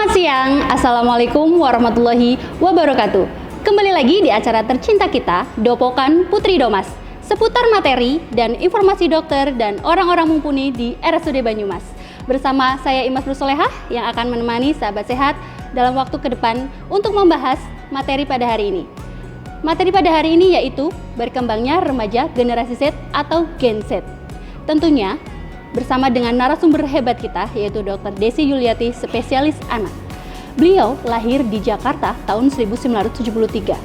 Selamat siang, Assalamualaikum warahmatullahi wabarakatuh. Kembali lagi di acara tercinta kita, Dopokan Putri Domas, seputar materi dan informasi dokter dan orang-orang mumpuni di RSUD Banyumas. Bersama saya Imas Rusolehah yang akan menemani sahabat sehat dalam waktu ke depan untuk membahas materi pada hari ini. Materi pada hari ini yaitu berkembangnya remaja generasi Z atau Gen Z. Tentunya bersama dengan narasumber hebat kita yaitu Dr. Desi Yuliati, spesialis anak. Beliau lahir di Jakarta tahun 1973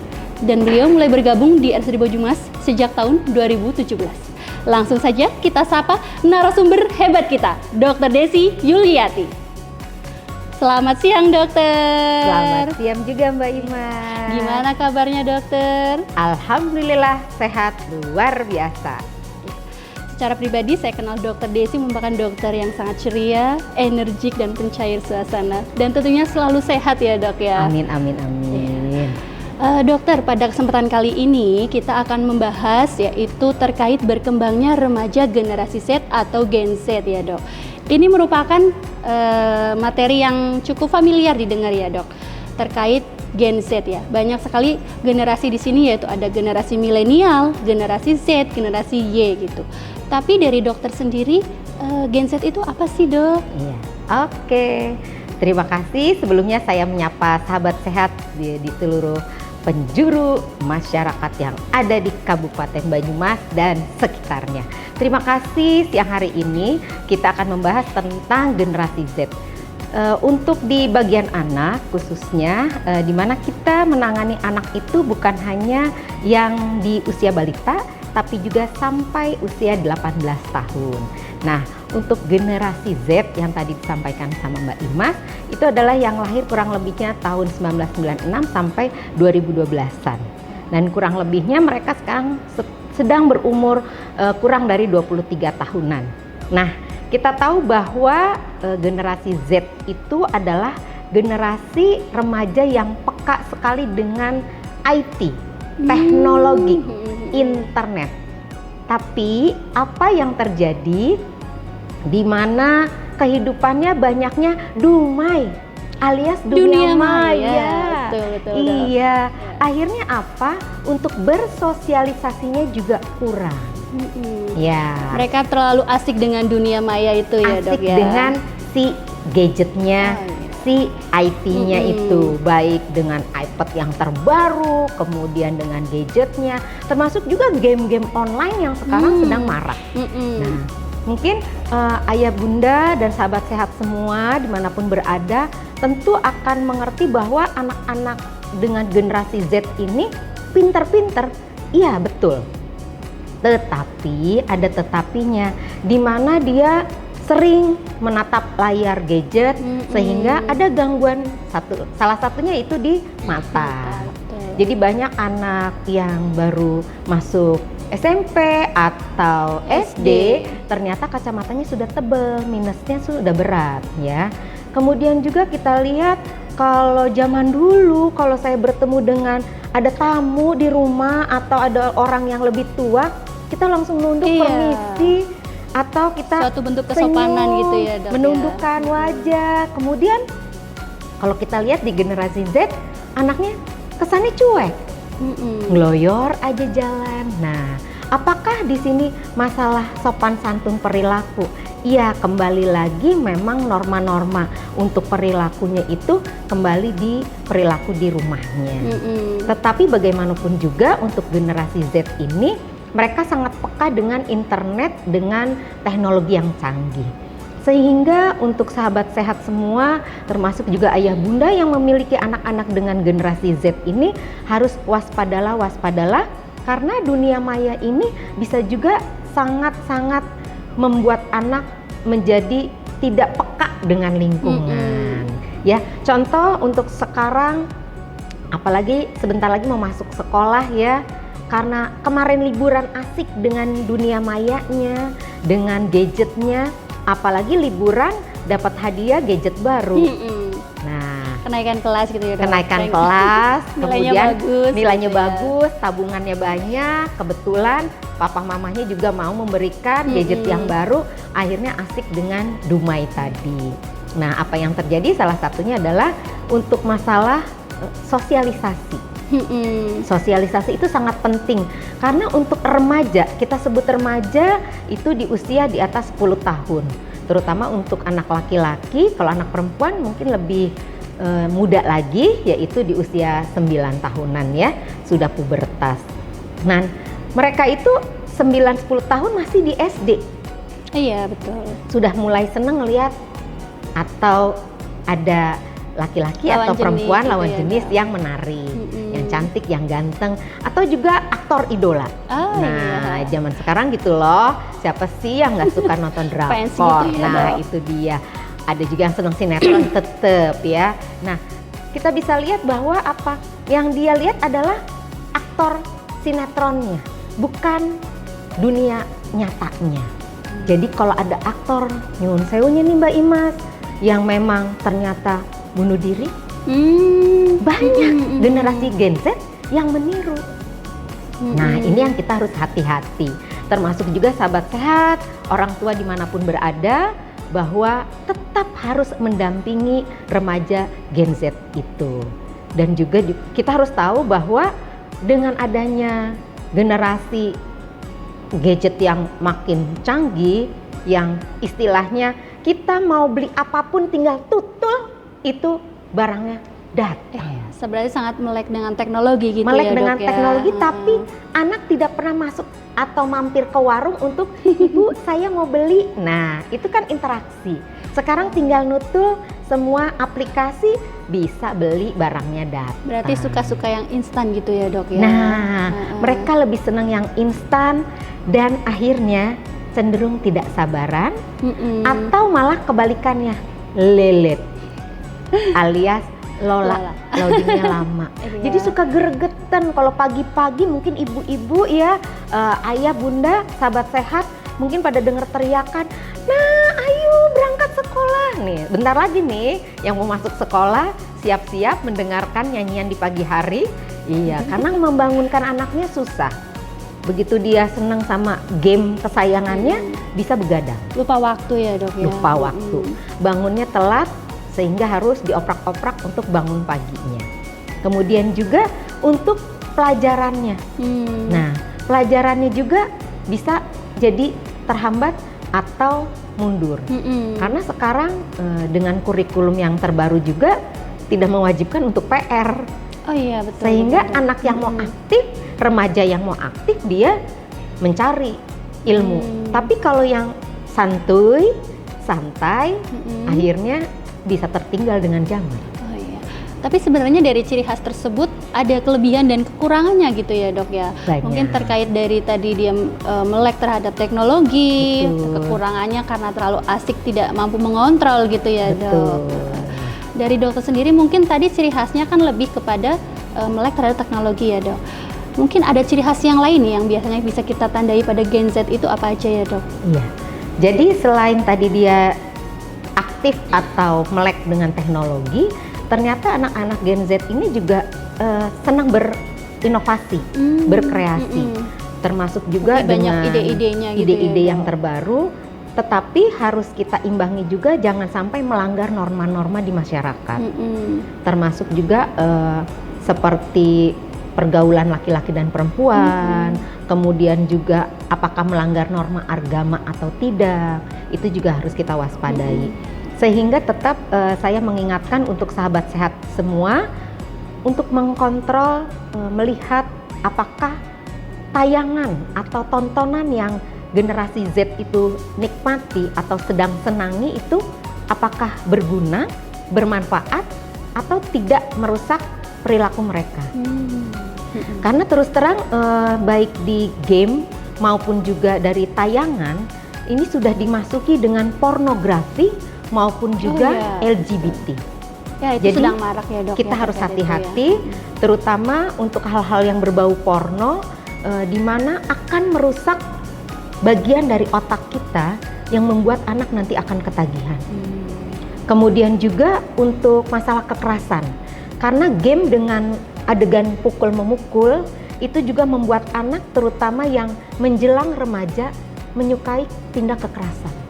dan beliau mulai bergabung di RSUD Banyumas sejak tahun 2017. Langsung saja kita sapa narasumber hebat kita, Dr. Desi Yuliati. Selamat siang, dokter. Selamat siang juga, Mbak Ima. Gimana kabarnya, dokter? Alhamdulillah sehat luar biasa. Secara pribadi saya kenal Dr. Desi merupakan dokter yang sangat ceria, energik dan pencair suasana, dan tentunya selalu sehat ya, Dok ya. Amin amin amin. Dokter, pada kesempatan kali ini kita akan membahas yaitu terkait berkembangnya remaja generasi Z atau Gen Z ya, Dok. Ini merupakan materi yang cukup familiar didengar ya, Dok, terkait Gen Z ya. Banyak sekali generasi di sini, yaitu ada generasi milenial, generasi Z, generasi Y gitu. Tapi dari dokter sendiri, Gen Z itu apa sih, Dok? Iya. Oke. Terima kasih. Sebelumnya saya menyapa sahabat sehat di seluruh penjuru masyarakat yang ada di Kabupaten Banyumas dan sekitarnya. Terima kasih, siang hari ini kita akan membahas tentang generasi Z. Untuk di bagian anak khususnya, di mana kita menangani anak itu bukan hanya yang di usia balita, tapi juga sampai usia 18 tahun. Nah, untuk generasi Z yang tadi disampaikan sama Mbak Imas, itu adalah yang lahir kurang lebihnya tahun 1996 sampai 2012-an. Dan kurang lebihnya mereka sekarang sedang berumur kurang dari 23 tahunan. Nah, kita tahu bahwa generasi Z itu adalah generasi remaja yang peka sekali dengan IT, teknologi, internet. Tapi apa yang terjadi di mana kehidupannya banyaknya dumai alias dunia maya. Betul. Iya, akhirnya apa? Untuk bersosialisasinya juga kurang. Ya. Mereka terlalu asik dengan dunia maya itu ya, Dok ya. Asik dengan si gadgetnya, si IT-nya itu, baik dengan iPad yang terbaru, kemudian dengan gadgetnya, termasuk juga game-game online yang sekarang sedang marak. Nah, mungkin ayah bunda dan sahabat sehat semua dimanapun berada tentu akan mengerti bahwa anak-anak dengan generasi Z ini pinter-pinter. Iya, betul. Tetapi ada tetapinya, di mana dia sering menatap layar gadget sehingga ada gangguan salah satunya itu di mata. Jadi banyak anak yang baru masuk SMP atau SD ternyata kacamatanya sudah tebal, minusnya sudah berat ya. Kemudian juga kita lihat kalau zaman dulu kalau saya bertemu dengan ada tamu di rumah atau ada orang yang lebih tua, kita langsung nunduk permisi atau kita suatu bentuk kesopanan senyum, gitu ya, Dok, menundukkan wajah. Kemudian kalau kita lihat di generasi Z, anaknya kesannya cuek, ngeloyor aja jalan. Nah, apakah di sini masalah sopan santun perilaku? Iya, kembali lagi memang norma-norma untuk perilakunya itu kembali di perilaku di rumahnya. Tetapi bagaimanapun juga untuk generasi Z ini, mereka sangat peka dengan internet, dengan teknologi yang canggih. Sehingga untuk sahabat sehat semua, termasuk juga ayah bunda yang memiliki anak-anak dengan generasi Z ini, harus waspadalah, karena dunia maya ini bisa juga sangat-sangat membuat anak menjadi tidak peka dengan lingkungan. Ya, contoh untuk sekarang, apalagi sebentar lagi mau masuk sekolah ya, karena kemarin liburan asik dengan dunia mayanya, dengan gadgetnya, apalagi liburan dapat hadiah gadget baru. Nah, kenaikan kelas gitu ya, Dok. Kenaikan kelas, kemudian nilainya gitu bagus, tabungannya banyak, kebetulan papa mamanya juga mau memberikan gadget yang baru, akhirnya asik dengan dumai tadi. Nah, apa yang terjadi salah satunya adalah untuk masalah sosialisasi. Sosialisasi itu sangat penting karena untuk remaja, kita sebut remaja itu di usia di atas 10 tahun. Terutama untuk anak laki-laki, kalau anak perempuan mungkin lebih muda lagi, yaitu di usia 9 tahunan ya, sudah pubertas. Nah, mereka itu 9-10 tahun masih di SD. Iya, betul. Sudah mulai seneng lihat atau ada laki-laki Lawan atau jenis perempuan gitu lawan ya, jenis Dok. yang menarik, yang cantik, yang ganteng, atau juga aktor idola. Oh, Nah, iya. zaman sekarang gitu loh, siapa sih yang nggak suka nonton Fans drakor? gitu ya, Nah, Dok. itu dia. Ada juga yang seneng sinetron tetep ya. Nah, kita bisa lihat bahwa apa yang dia lihat adalah aktor sinetronnya, bukan dunia nyatanya. Jadi kalau ada aktor nyuwun sewunya nih Mbak Imas yang memang ternyata bunuh diri, banyak generasi Gen Z yang meniru. Nah, ini yang kita harus hati-hati. Termasuk juga sahabat sehat, orang tua dimanapun berada, bahwa tetap harus mendampingi remaja Gen Z itu. Dan juga kita harus tahu bahwa dengan adanya generasi gadget yang makin canggih, yang istilahnya kita mau beli apapun tinggal tutul, itu barangnya datang. Sebenarnya sangat melek dengan teknologi gitu Melek ya, Dok, dengan ya. teknologi, tapi anak tidak pernah masuk atau mampir ke warung untuk ibu saya mau beli. Nah, itu kan interaksi. Sekarang tinggal nutul, semua aplikasi bisa beli, barangnya datang. Berarti suka-suka yang instan gitu ya, Dok ya. Nah, mereka lebih senang yang instan dan akhirnya cenderung tidak sabaran atau malah kebalikannya, lelet alias loadingnya lama. Jadi suka gregetan kalau pagi-pagi, mungkin ibu-ibu ya, ayah, bunda, sahabat sehat mungkin pada dengar teriakan, nah ayo berangkat sekolah nih. Bentar lagi nih yang mau masuk sekolah siap-siap mendengarkan nyanyian di pagi hari. Iya, karena membangunkan anaknya susah. Begitu dia senang sama game kesayangannya, bisa begadang. Lupa waktu ya, Dok ya. Lupa waktu. Bangunnya telat sehingga harus dioprak-oprak untuk bangun paginya. Kemudian juga untuk pelajarannya. Nah, pelajarannya juga bisa jadi terhambat atau mundur. Karena sekarang dengan kurikulum yang terbaru juga tidak mewajibkan untuk PR. Oh iya, betul. Sehingga betul. anak yang mau aktif, remaja yang mau aktif, dia mencari ilmu. Tapi kalau yang santai, akhirnya bisa tertinggal dengan zaman. Oh iya. Tapi sebenarnya dari ciri khas tersebut ada kelebihan dan kekurangannya gitu ya, Dok ya. Banyak. Mungkin terkait dari tadi dia melek terhadap teknologi, Betul. kekurangannya karena terlalu asik tidak mampu mengontrol gitu ya, Betul. Dok. Dari dokter sendiri mungkin tadi ciri khasnya kan lebih kepada melek terhadap teknologi ya, Dok. Mungkin ada ciri khas yang lain nih yang biasanya bisa kita tandai pada Gen Z itu apa aja ya, Dok? Iya. Jadi selain tadi dia aktif atau melek dengan teknologi, ternyata anak-anak Gen Z ini juga senang berinovasi, berkreasi. Termasuk juga Mungkin banyak dengan ide-idenya gitu ide-ide ya, yang Dok. terbaru, tetapi harus kita imbangi juga jangan sampai melanggar norma-norma di masyarakat. Termasuk juga seperti pergaulan laki-laki dan perempuan, kemudian juga apakah melanggar norma agama atau tidak, itu juga harus kita waspadai. Sehingga tetap saya mengingatkan untuk sahabat sehat semua untuk mengkontrol, melihat apakah tayangan atau tontonan yang generasi Z itu nikmati atau sedang senangi itu apakah berguna, bermanfaat, atau tidak merusak perilaku mereka. Karena terus terang baik di game maupun juga dari tayangan ini sudah dimasuki dengan pornografi maupun juga LGBT. Ya, itu Jadi sedang marak ya, Dok. kita ya, harus terkait itu hati-hati, ya. terutama untuk hal-hal yang berbau porno, di mana akan merusak bagian dari otak kita yang membuat anak nanti akan ketagihan. Kemudian juga untuk masalah kekerasan, karena game dengan adegan pukul-memukul itu juga membuat anak terutama yang menjelang remaja menyukai tindak kekerasan.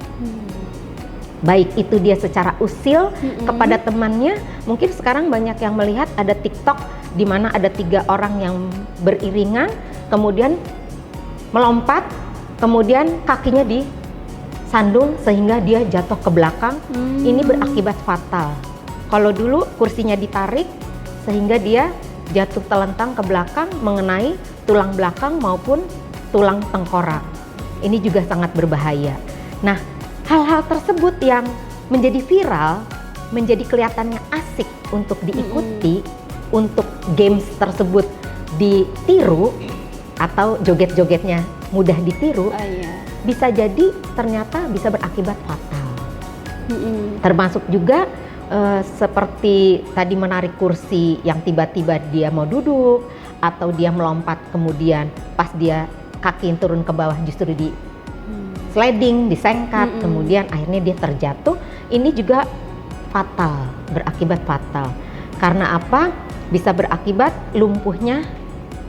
baik itu dia secara usil kepada temannya. Mungkin sekarang banyak yang melihat ada TikTok di mana ada 3 orang yang beriringan, kemudian melompat, kemudian kakinya disandung sehingga dia jatuh ke belakang. Ini berakibat fatal. Kalau dulu kursinya ditarik sehingga dia jatuh telentang ke belakang mengenai tulang belakang maupun tulang tengkorak. Ini juga sangat berbahaya. Nah, hal-hal tersebut yang menjadi viral, menjadi kelihatannya asik untuk diikuti, untuk games tersebut ditiru atau joget-jogetnya mudah ditiru, bisa jadi ternyata bisa berakibat fatal. Termasuk juga seperti tadi menarik kursi yang tiba-tiba dia mau duduk atau dia melompat kemudian pas dia kaki turun ke bawah justru di sliding, disengkat, kemudian akhirnya dia terjatuh. Ini juga fatal, berakibat fatal. Karena apa? Bisa berakibat lumpuhnya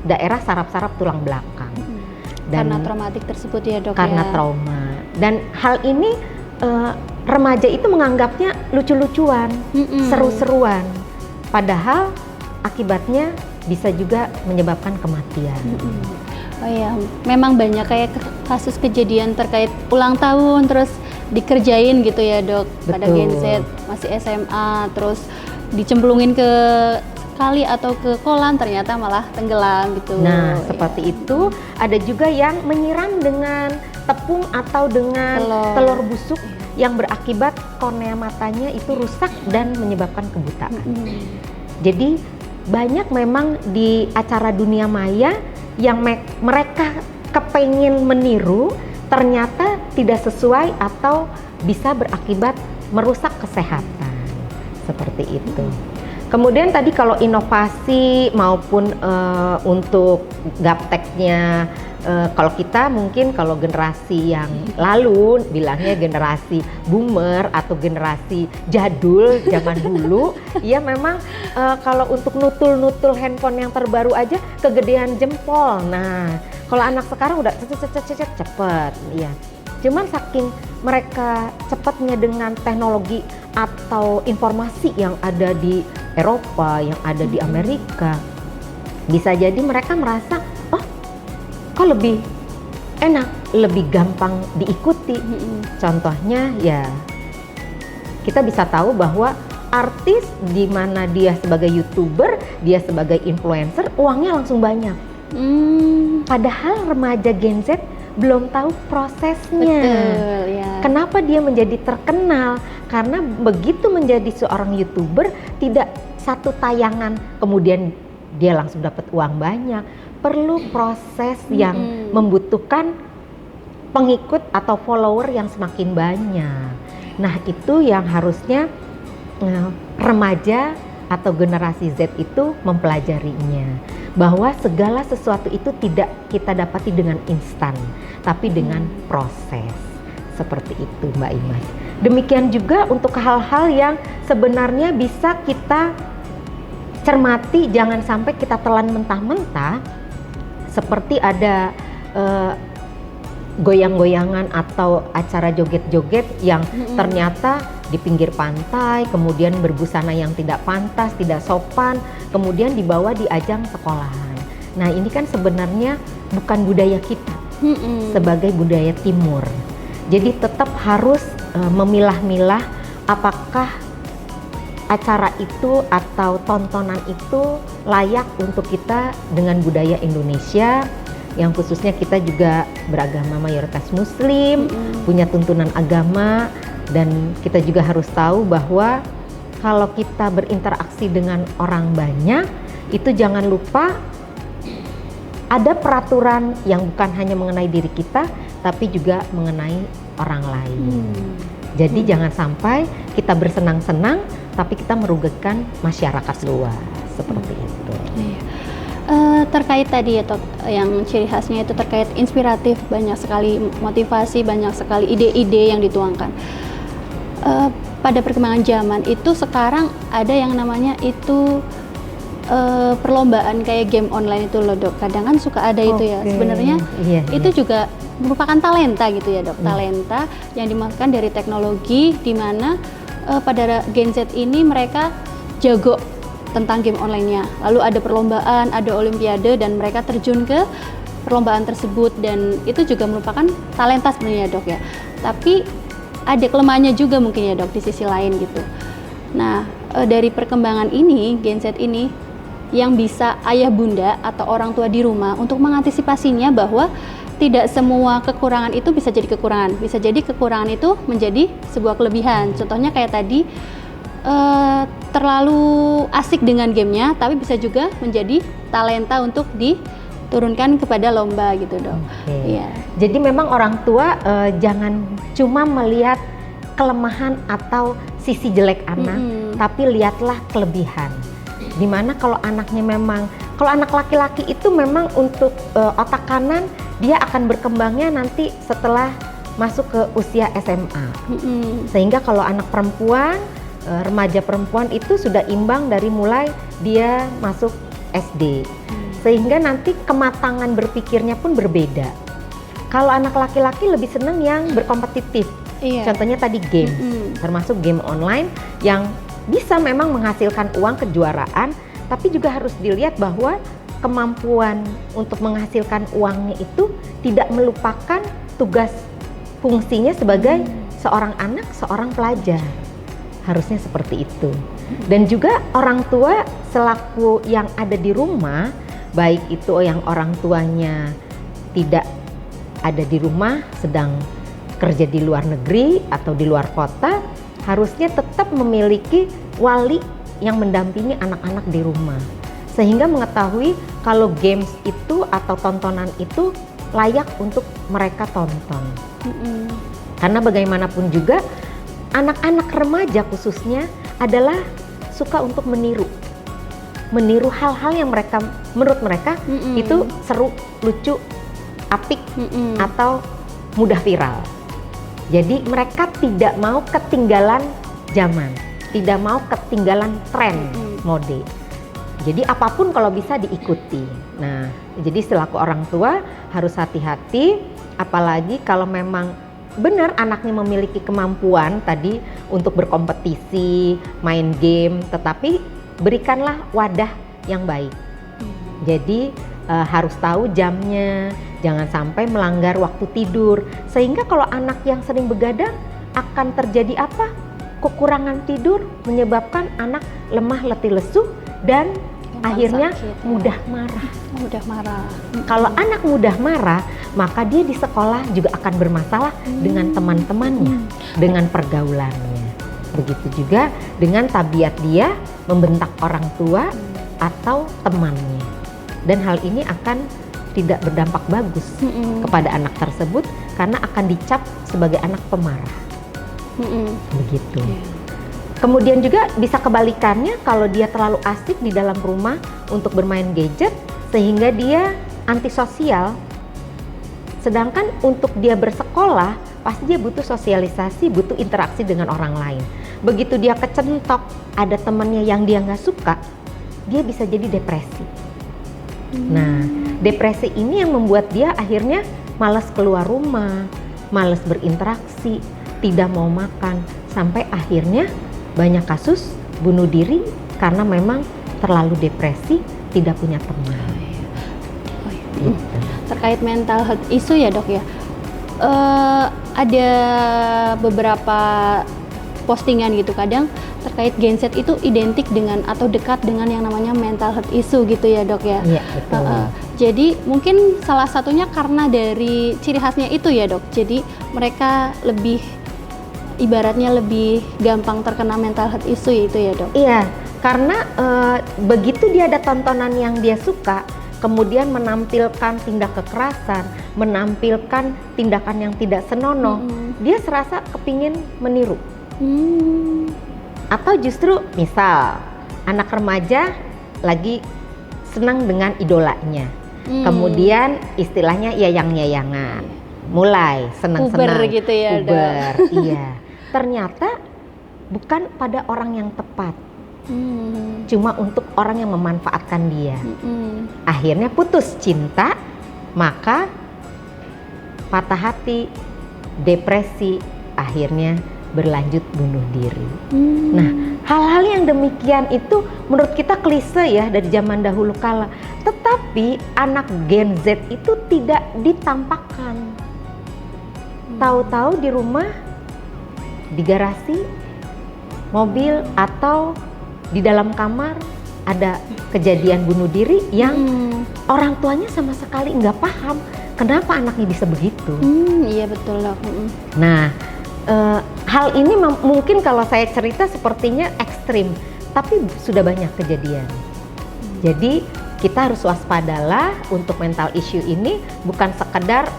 daerah saraf-saraf tulang belakang. Dan karena traumatik tersebut ya dok. Karena trauma. Dan hal ini remaja itu menganggapnya lucu-lucuan, seru-seruan. Padahal akibatnya bisa juga menyebabkan kematian. Oh iya, memang banyak kayak kasus kejadian terkait ulang tahun terus dikerjain gitu ya dok. Pada Gen Z masih SMA terus dicemplungin ke kali atau ke kolam ternyata malah tenggelam gitu. Nah seperti itu. Ada juga yang menyiram dengan tepung atau dengan telur busuk yang berakibat kornea matanya itu rusak dan menyebabkan kebutaan. Jadi banyak memang di acara dunia maya yang mereka kepengen meniru ternyata tidak sesuai atau bisa berakibat merusak kesehatan seperti itu. Kemudian tadi kalau inovasi maupun untuk gapteknya, kalau kita mungkin kalau generasi yang lalu bilangnya generasi boomer atau generasi jadul zaman dulu, ya memang kalau untuk nutul-nutul handphone yang terbaru aja kegedean jempol. Nah, kalau anak sekarang udah cepet, ya. Cuman saking mereka cepatnya dengan teknologi atau informasi yang ada di Eropa, yang ada di Amerika, bisa jadi mereka merasa, oh, kok lebih enak, lebih gampang diikuti. Contohnya ya, kita bisa tahu bahwa artis di mana dia sebagai YouTuber, dia sebagai influencer, uangnya langsung banyak. Padahal remaja Gen Z belum tahu prosesnya. Betul, ya. Kenapa dia menjadi terkenal? Karena begitu menjadi seorang YouTuber, tidak satu tayangan kemudian dia langsung dapat uang banyak. Perlu proses yang membutuhkan pengikut atau follower yang semakin banyak. Nah, itu yang harusnya remaja atau generasi Z itu mempelajarinya, bahwa segala sesuatu itu tidak kita dapati dengan instan, tapi dengan proses. Seperti itu Mbak Imas. Demikian juga untuk hal-hal yang sebenarnya bisa kita cermati, jangan sampai kita telan mentah-mentah, seperti ada goyang-goyangan atau acara joget-joget yang ternyata di pinggir pantai, kemudian berbusana yang tidak pantas, tidak sopan, kemudian dibawa di ajang sekolahan. Nah, ini kan sebenarnya bukan budaya kita sebagai budaya timur. Jadi tetap harus memilah-milah apakah acara itu atau tontonan itu layak untuk kita dengan budaya Indonesia, yang khususnya kita juga beragama mayoritas Muslim, punya tuntunan agama, dan kita juga harus tahu bahwa kalau kita berinteraksi dengan orang banyak, itu jangan lupa ada peraturan yang bukan hanya mengenai diri kita, tapi juga mengenai orang lain. Jadi jangan sampai kita bersenang-senang, tapi kita merugikan masyarakat luas, seperti itu. Terkait tadi ya Tok, yang ciri khasnya itu terkait inspiratif, banyak sekali motivasi, banyak sekali ide-ide yang dituangkan. Pada perkembangan zaman itu sekarang ada yang namanya itu perlombaan kayak game online itu loh Dok. Kadang kan suka ada itu ya. Sebenarnya itu juga merupakan talenta gitu ya dok, talenta yang dimaksudkan dari teknologi, di mana pada Gen Z ini mereka jago tentang game online-nya. Lalu ada perlombaan, ada olimpiade, dan mereka terjun ke perlombaan tersebut, dan itu juga merupakan talenta sebenarnya dok ya. Tapi ada kelemahannya juga mungkin ya dok di sisi lain gitu. Nah, dari perkembangan ini, Gen Z ini yang bisa ayah bunda atau orang tua di rumah untuk mengantisipasinya, bahwa tidak semua kekurangan itu bisa jadi kekurangan. Bisa jadi kekurangan itu menjadi sebuah kelebihan. Contohnya kayak tadi, terlalu asik dengan gamenya, tapi bisa juga menjadi talenta untuk diturunkan kepada lomba gitu dok. Iya. Jadi memang orang tua jangan cuma melihat kelemahan atau sisi jelek anak, tapi lihatlah kelebihan. Dimana kalau anaknya memang, kalau anak laki-laki itu memang untuk otak kanan, dia akan berkembangnya nanti setelah masuk ke usia SMA. Sehingga kalau anak perempuan, remaja perempuan itu sudah imbang dari mulai dia masuk SD. Sehingga nanti kematangan berpikirnya pun berbeda. Kalau anak laki-laki lebih senang yang berkompetitif. Contohnya tadi game, termasuk game online yang bisa memang menghasilkan uang kejuaraan, tapi juga harus dilihat bahwa kemampuan untuk menghasilkan uangnya itu tidak melupakan tugas fungsinya sebagai seorang anak, seorang pelajar. Harusnya seperti itu. Dan juga orang tua selaku yang ada di rumah, baik itu yang orang tuanya tidak ada di rumah, sedang kerja di luar negeri atau di luar kota, harusnya tetap memiliki wali yang mendampingi anak-anak di rumah. Sehingga mengetahui kalau games itu atau tontonan itu layak untuk mereka tonton. Karena bagaimanapun juga, anak-anak remaja khususnya adalah suka untuk meniru hal-hal yang mereka menurut mereka itu seru, lucu, apik, atau mudah viral. Jadi mereka tidak mau ketinggalan zaman, tidak mau ketinggalan tren mode. Jadi apapun kalau bisa diikuti. Nah, jadi selaku orang tua harus hati-hati, apalagi kalau memang benar anaknya memiliki kemampuan tadi untuk berkompetisi, main game, tetapi berikanlah wadah yang baik. Jadi harus tahu jamnya, jangan sampai melanggar waktu tidur. Sehingga kalau anak yang sering begadang akan terjadi apa? Kekurangan tidur menyebabkan anak lemah, letih, lesu, dan akhirnya mudah marah. Kalau anak mudah marah, maka dia di sekolah juga akan bermasalah dengan teman-temannya, dengan pergaulannya. Begitu juga dengan tabiat dia membentak orang tua atau temannya. Dan hal ini akan tidak berdampak bagus kepada anak tersebut karena akan dicap sebagai anak pemarah. Begitu. Kemudian juga bisa kebalikannya kalau dia terlalu asik di dalam rumah untuk bermain gadget sehingga dia antisosial. Sedangkan untuk dia bersekolah pasti dia butuh sosialisasi, butuh interaksi dengan orang lain. Begitu dia kecentok ada temannya yang dia nggak suka, dia bisa jadi depresi. Nah, depresi ini yang membuat dia akhirnya malas keluar rumah, malas berinteraksi, tidak mau makan, sampai akhirnya banyak kasus bunuh diri karena memang terlalu depresi, tidak punya teman. Gitu. Terkait mental health issue ya dok ya, ada beberapa postingan gitu kadang terkait Gen Z itu identik dengan atau dekat dengan yang namanya mental health issue gitu ya dok ya. Iya, betul. Jadi mungkin salah satunya karena dari ciri khasnya itu ya dok. Jadi mereka lebih ibaratnya lebih gampang terkena mental health issue itu ya dok. Iya, karena begitu dia ada tontonan yang dia suka, kemudian menampilkan tindak kekerasan, menampilkan tindakan yang tidak senonoh, dia serasa kepingin meniru. Atau justru misal anak remaja lagi senang dengan idolanya, kemudian istilahnya yayang-yayangan, mulai senang-senang, Uber gitu ya, Uber, iya. Ternyata bukan pada orang yang tepat, cuma untuk orang yang memanfaatkan dia. Akhirnya putus cinta, maka patah hati, depresi, akhirnya berlanjut bunuh diri. Nah, hal-hal yang demikian itu menurut kita klise ya dari zaman dahulu kala. Tetapi anak Gen Z itu tidak ditampakkan. Tahu-tahu di rumah, di garasi, mobil, atau di dalam kamar ada kejadian bunuh diri yang orang tuanya sama sekali nggak paham kenapa anaknya bisa begitu. Iya betul dok. Nah, hal ini mungkin kalau saya cerita sepertinya ekstrim, tapi sudah banyak kejadian. Jadi kita harus waspadalah untuk mental issue ini, bukan sekedar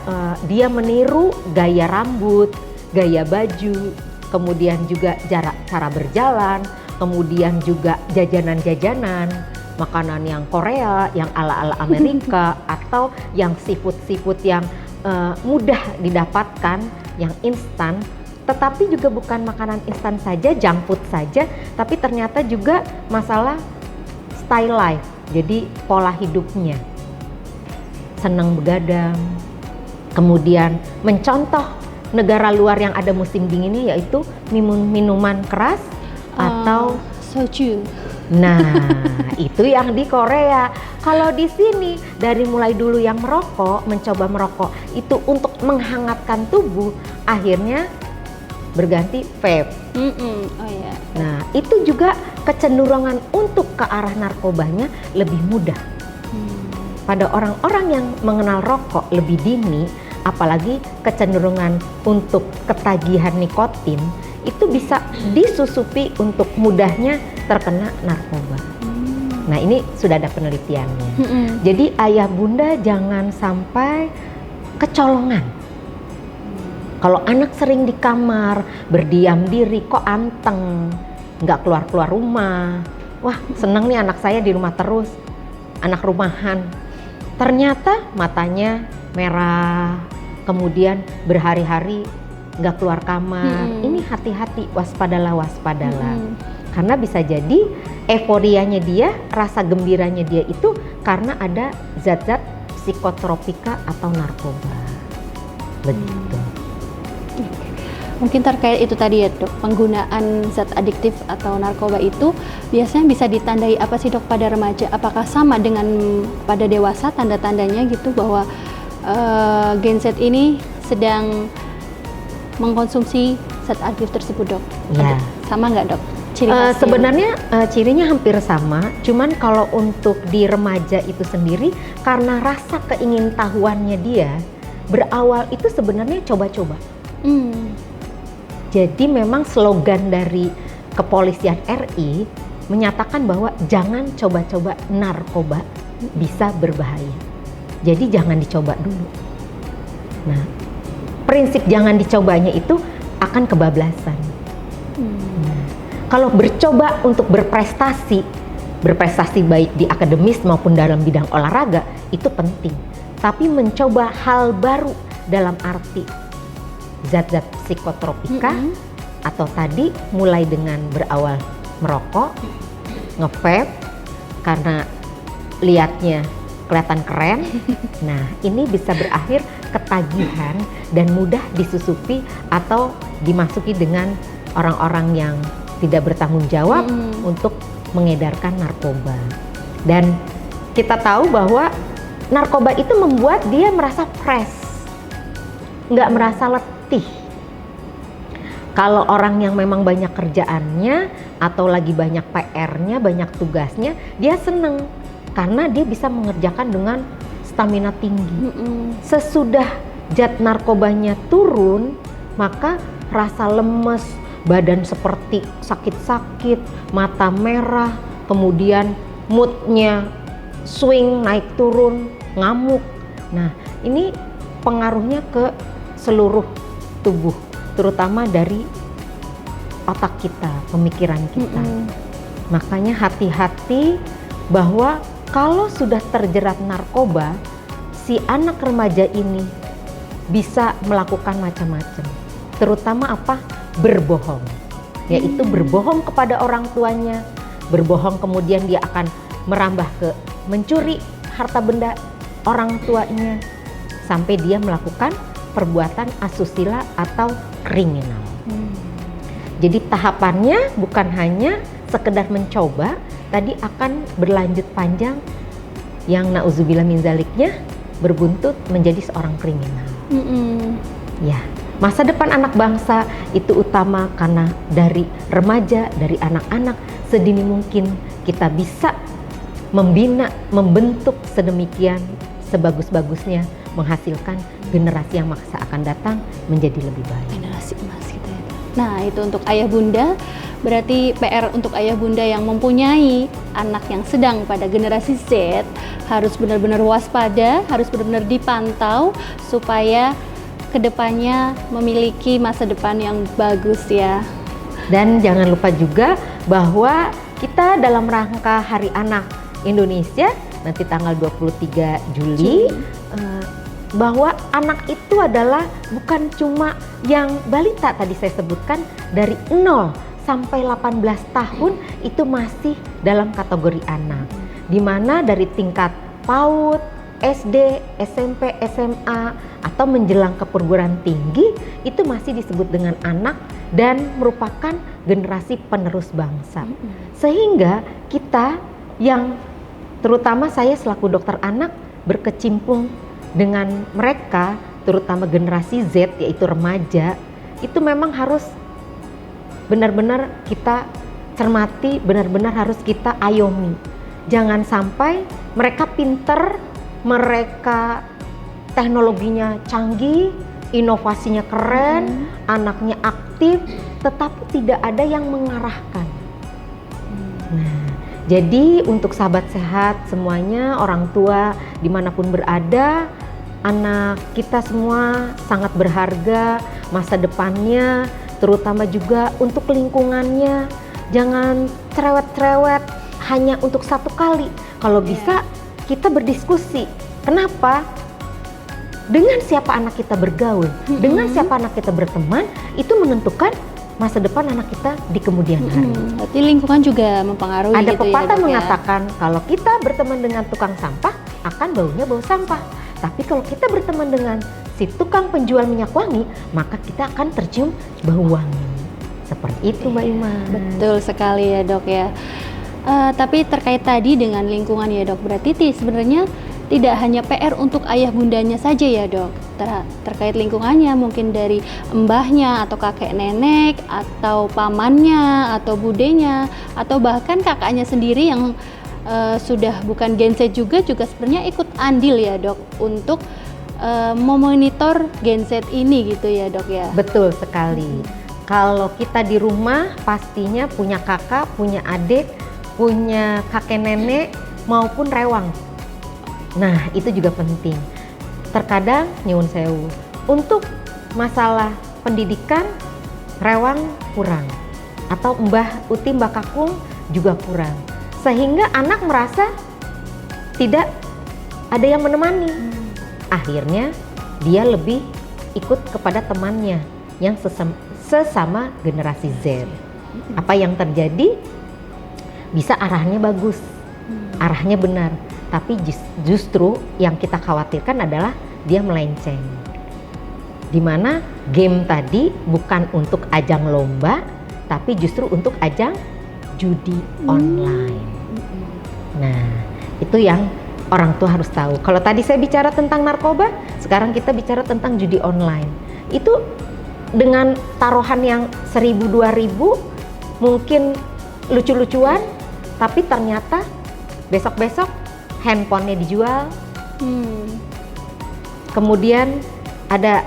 dia meniru gaya rambut, gaya baju, kemudian juga cara berjalan, kemudian juga jajanan-jajanan, makanan yang Korea, yang ala-ala Amerika, atau yang seafood yang mudah didapatkan, yang instan. Tetapi juga bukan makanan instan saja, junk food saja, tapi ternyata juga masalah style life, jadi pola hidupnya. Senang begadang, kemudian mencontoh negara luar yang ada musim dinginnya, yaitu minuman keras atau soju. Nah, itu yang di Korea. Kalau di sini dari mulai dulu yang mencoba merokok itu untuk menghangatkan tubuh, akhirnya berganti vape. Oh ya. Nah, itu juga kecenderungan untuk ke arah narkobanya lebih mudah. Pada orang-orang yang mengenal rokok lebih dini, apalagi kecenderungan untuk ketagihan nikotin, itu bisa disusupi untuk mudahnya terkena narkoba. Nah, ini sudah ada penelitiannya. Jadi ayah bunda jangan sampai kecolongan. Kalau anak sering di kamar, berdiam diri, kok anteng, nggak keluar-keluar rumah. Wah, seneng nih anak saya di rumah terus, anak rumahan. Ternyata matanya merah, kemudian berhari-hari nggak keluar kamar. Ini hati-hati, waspadalah. Karena bisa jadi euforianya dia, rasa gembiranya dia itu karena ada zat-zat psikotropika atau narkoba. Begitu. Mungkin terkait itu tadi ya dok, penggunaan zat adiktif atau narkoba itu biasanya bisa ditandai apa sih dok pada remaja? Apakah sama dengan pada dewasa tanda-tandanya gitu bahwa Gen Z ini sedang mengkonsumsi zat adiktif tersebut dok? Ya. Sama nggak dok? Sebenarnya cirinya hampir sama, cuman kalau untuk di remaja itu sendiri karena rasa keingintahuannya dia berawal itu sebenarnya coba-coba. Jadi memang slogan dari Kepolisian RI menyatakan bahwa jangan coba-coba narkoba, bisa berbahaya. Jadi jangan dicoba dulu. Nah, prinsip jangan dicobanya itu akan kebablasan. Kalau bercoba untuk berprestasi baik di akademis maupun dalam bidang olahraga itu penting. Tapi mencoba hal baru dalam arti zat-zat psikotropika atau tadi mulai dengan berawal merokok, nge-vape karena lihatnya kelihatan keren. Nah, ini bisa berakhir ketagihan dan mudah disusupi atau dimasuki dengan orang-orang yang tidak bertanggung jawab untuk mengedarkan narkoba. Dan kita tahu bahwa narkoba itu membuat dia merasa fresh, nggak merasa letih. Kalau orang yang memang banyak kerjaannya atau lagi banyak PR-nya, banyak tugasnya, dia seneng karena dia bisa mengerjakan dengan stamina tinggi. Sesudah zat narkobanya turun, maka rasa lemes, badan seperti sakit-sakit, mata merah, kemudian moodnya swing, naik turun, ngamuk. Nah, ini pengaruhnya ke seluruh tubuh, terutama dari otak kita, pemikiran kita. Makanya hati-hati bahwa kalau sudah terjerat narkoba, si anak remaja ini bisa melakukan macam-macam. Terutama apa? Berbohong. Yaitu berbohong kepada orang tuanya, berbohong kemudian dia akan merambah ke mencuri harta benda orang tuanya, sampai dia melakukan perbuatan asusila atau kriminal. Jadi tahapannya bukan hanya sekedar mencoba, tadi akan berlanjut panjang yang nauzubillah min zaliknya berbuntut menjadi seorang kriminal. Ya, masa depan anak bangsa itu utama karena dari remaja, dari anak-anak sedini mungkin kita bisa membina, membentuk sedemikian sebagus-bagusnya menghasilkan generasi yang masa akan datang menjadi lebih baik. Generasi emas gitu ya. Nah, itu untuk ayah bunda, berarti PR untuk ayah bunda yang mempunyai anak yang sedang pada generasi Z harus benar-benar waspada, harus benar-benar dipantau supaya kedepannya memiliki masa depan yang bagus ya. Dan jangan lupa juga bahwa kita dalam rangka Hari Anak Indonesia nanti tanggal 23 Juli bahwa anak itu adalah bukan cuma yang balita tadi saya sebutkan, dari 0 sampai 18 tahun itu masih dalam kategori anak, di mana dari tingkat PAUD, SD, SMP, SMA atau menjelang ke perguruan tinggi itu masih disebut dengan anak dan merupakan generasi penerus bangsa. Sehingga kita yang terutama saya selaku dokter anak berkecimpung dengan mereka, terutama generasi Z yaitu remaja, itu memang harus benar-benar kita cermati, benar-benar harus kita ayomi. Jangan sampai mereka pinter, mereka teknologinya canggih, inovasinya keren, anaknya aktif, tetapi tidak ada yang mengarahkan. Nah, jadi untuk sahabat sehat semuanya, orang tua dimanapun berada, anak kita semua sangat berharga masa depannya, terutama juga untuk lingkungannya. Jangan cerewet-cerewet hanya untuk satu kali. Kalau bisa kita berdiskusi. Kenapa? Dengan siapa anak kita bergaul, dengan siapa anak kita berteman, itu menentukan masa depan anak kita di kemudian hari. Berarti lingkungan juga mempengaruhi. Ada gitu pepatah ya, mengatakan kalau kita berteman dengan tukang sampah akan baunya bau sampah. Tapi kalau kita berteman dengan si tukang penjual minyak wangi, maka kita akan tercium bau wangi. Seperti itu Mbak Ima. Betul sekali ya dok ya. Tapi terkait tadi dengan lingkungan ya dok, berarti sebenarnya tidak hanya PR untuk ayah bundanya saja ya dok, terkait lingkungannya mungkin dari mbahnya atau kakek nenek atau pamannya atau budenya atau bahkan kakaknya sendiri yang sudah bukan Gen Z juga sebenarnya ikut andil ya dok untuk memonitor Gen Z ini gitu ya dok ya. Betul sekali. Kalau kita di rumah pastinya punya kakak, punya adik, punya kakek nenek maupun rewang. Nah, itu juga penting. Terkadang nyuwun sewu, untuk masalah pendidikan rewang kurang atau mbah uti mbah kakung juga kurang. Sehingga anak merasa tidak ada yang menemani. Akhirnya dia lebih ikut kepada temannya yang sesama generasi Z. Apa yang terjadi? Bisa arahnya bagus, arahnya benar. Tapi justru yang kita khawatirkan adalah dia melenceng. Dimana game tadi bukan untuk ajang lomba, tapi justru untuk ajang judi online. Nah, itu yang orang tua harus tahu. Kalau tadi saya bicara tentang narkoba, sekarang kita bicara tentang judi online. Itu dengan taruhan yang 1.000-2.000 mungkin lucu-lucuan, tapi ternyata besok-besok handphonenya dijual, kemudian ada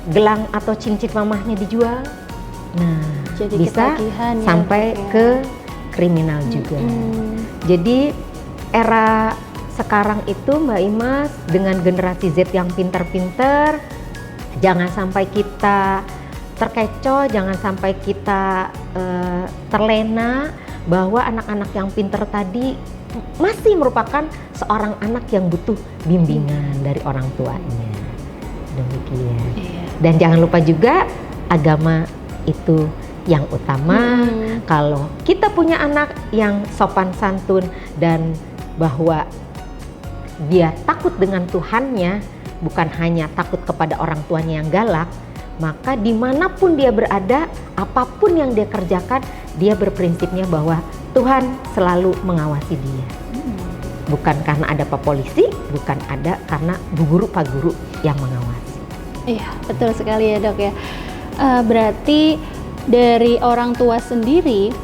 gelang atau cincin mamahnya dijual. Nah, jadi bisa sampai ke kriminal juga. Jadi era sekarang itu Mbak Imas dengan generasi Z yang pinter-pinter, jangan sampai kita terkecoh, jangan sampai kita terlena bahwa anak-anak yang pinter tadi masih merupakan seorang anak yang butuh bimbingan dari orang tuanya. Demikian. Dan jangan lupa juga agama itu yang utama. Kalau kita punya anak yang sopan santun dan bahwa dia takut dengan Tuhannya, bukan hanya takut kepada orang tuanya yang galak, maka dimanapun dia berada, apapun yang dia kerjakan, dia berprinsipnya bahwa Tuhan selalu mengawasi dia. Bukan karena ada Pak Polisi, bukan ada karena Bu Guru, Pak Guru yang mengawasi. Iya, betul sekali ya dok ya. Berarti dari orang tua sendiri,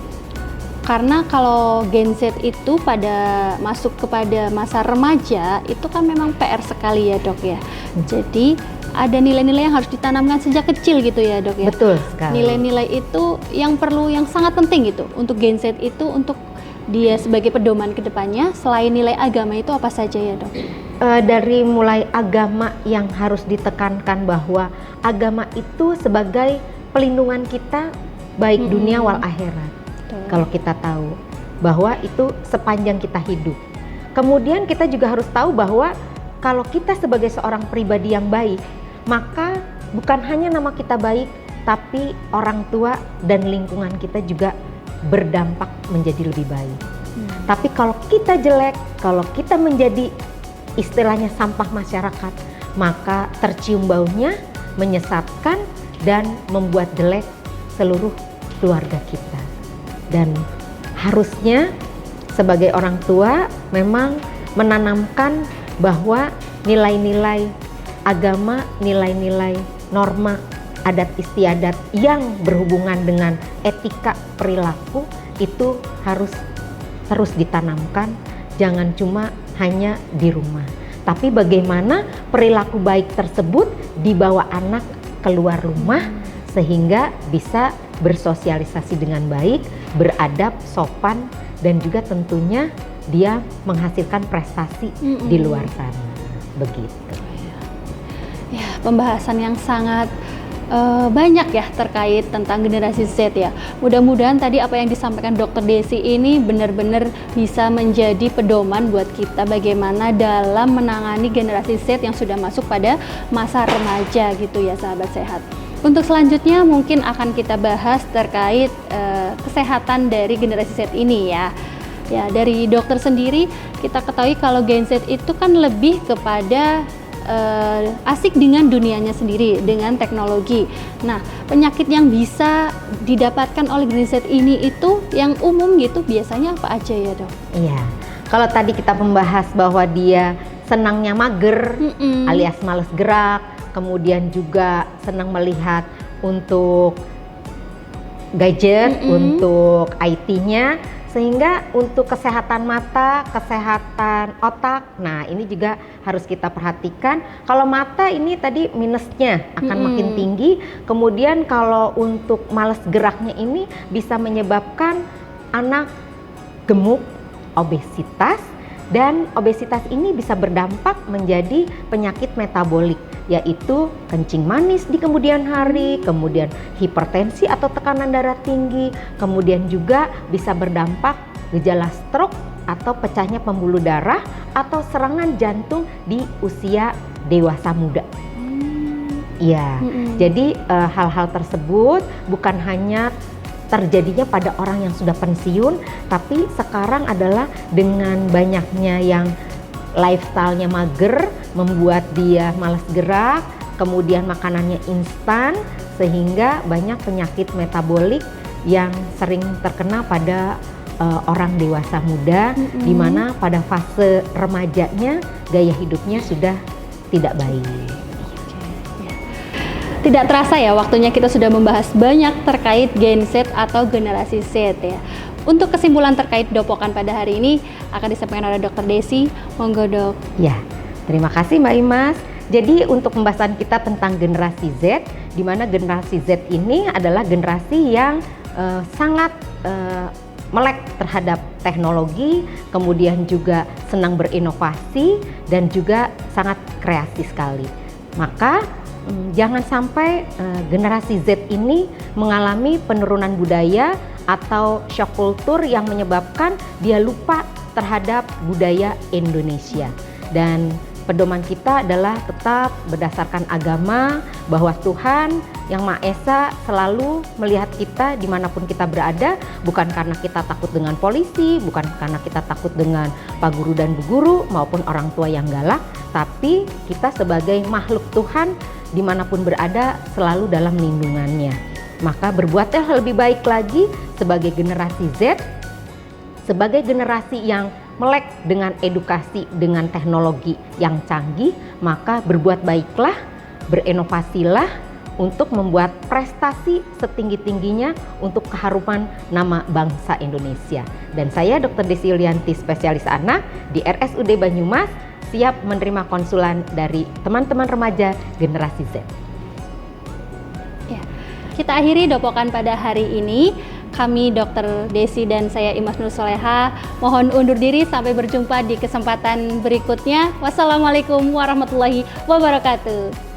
karena kalau Gen Z itu pada masuk kepada masa remaja, itu kan memang PR sekali ya dok ya. Jadi ada nilai-nilai yang harus ditanamkan sejak kecil gitu ya dok ya. Betul sekali. Nilai-nilai itu yang sangat penting gitu untuk Gen Z itu, untuk dia sebagai pedoman ke depannya. Selain nilai agama itu apa saja ya dok? Dari mulai agama yang harus ditekankan bahwa agama itu sebagai pelindungan kita baik dunia wal akhirat. Kalau kita tahu bahwa itu sepanjang kita hidup. Kemudian kita juga harus tahu bahwa kalau kita sebagai seorang pribadi yang baik, maka bukan hanya nama kita baik, tapi orang tua dan lingkungan kita juga berdampak menjadi lebih baik. Tapi kalau kita jelek, kalau kita menjadi istilahnya sampah masyarakat, maka tercium baunya, menyesatkan dan membuat jelek seluruh keluarga kita. Dan harusnya sebagai orang tua memang menanamkan bahwa nilai-nilai agama, nilai-nilai norma adat istiadat yang berhubungan dengan etika perilaku itu harus terus ditanamkan, jangan cuma hanya di rumah, tapi bagaimana perilaku baik tersebut dibawa anak keluar rumah sehingga bisa bersosialisasi dengan baik, beradab, sopan, dan juga tentunya dia menghasilkan prestasi di luar sana. Begitu. Ya, pembahasan yang sangat banyak ya terkait tentang generasi Z ya. Mudah-mudahan tadi apa yang disampaikan Dr. Desi ini benar-benar bisa menjadi pedoman buat kita bagaimana dalam menangani generasi Z yang sudah masuk pada masa remaja gitu ya sahabat sehat. Untuk selanjutnya mungkin akan kita bahas terkait kesehatan dari generasi Z ini ya. Ya, dari dokter sendiri kita ketahui kalau Gen Z itu kan lebih kepada asik dengan dunianya sendiri, dengan teknologi. Nah, penyakit yang bisa didapatkan oleh Gen Z ini itu yang umum gitu biasanya apa aja ya dok? Iya, kalau tadi kita membahas bahwa dia senangnya mager alias males gerak, kemudian juga senang melihat untuk gadget, untuk IT-nya, sehingga untuk kesehatan mata, kesehatan otak, nah ini juga harus kita perhatikan. Kalau mata ini tadi minusnya akan makin tinggi, kemudian kalau untuk malas geraknya ini bisa menyebabkan anak gemuk, obesitas, dan obesitas ini bisa berdampak menjadi penyakit metabolik, yaitu kencing manis di kemudian hari, kemudian hipertensi atau tekanan darah tinggi, kemudian juga bisa berdampak gejala stroke atau pecahnya pembuluh darah atau serangan jantung di usia dewasa muda. Iya, jadi hal-hal tersebut bukan hanya terjadinya pada orang yang sudah pensiun, tapi sekarang adalah dengan banyaknya yang lifestyle-nya mager, membuat dia malas gerak, kemudian makanannya instan, sehingga banyak penyakit metabolik yang sering terkena pada orang dewasa muda, di mana pada fase remajanya gaya hidupnya sudah tidak baik. Tidak terasa ya waktunya kita sudah membahas banyak terkait Gen Z atau generasi Z ya. Untuk kesimpulan terkait Dopokan pada hari ini akan disampaikan oleh Dr. Desi. Monggo dok. Ya, terima kasih Mbak Imas. Jadi untuk pembahasan kita tentang generasi Z, di mana generasi Z ini adalah generasi yang sangat melek terhadap teknologi, kemudian juga senang berinovasi dan juga sangat kreatif sekali. Maka jangan sampai generasi Z ini mengalami penurunan budaya atau shock kultur yang menyebabkan dia lupa terhadap budaya Indonesia. Dan pedoman kita adalah tetap berdasarkan agama, bahwa Tuhan Yang Maha Esa selalu melihat kita dimanapun kita berada, bukan karena kita takut dengan polisi, bukan karena kita takut dengan Pak Guru dan Bu Guru maupun orang tua yang galak, tapi kita sebagai makhluk Tuhan dimanapun berada selalu dalam lindungannya. Maka berbuatlah lebih baik lagi sebagai generasi Z, sebagai generasi yang melek dengan edukasi, dengan teknologi yang canggih, maka berbuat baiklah, berinovasilah untuk membuat prestasi setinggi-tingginya untuk keharuman nama bangsa Indonesia. Dan saya Dr. Desi Yulianti, spesialis anak di RSUD Banyumas, siap menerima konsulan dari teman-teman remaja generasi Z. Ya, kita akhiri Dopokan pada hari ini. Kami Dr. Desi dan saya Imas Nur Soleha mohon undur diri, sampai berjumpa di kesempatan berikutnya. Wassalamualaikum warahmatullahi wabarakatuh.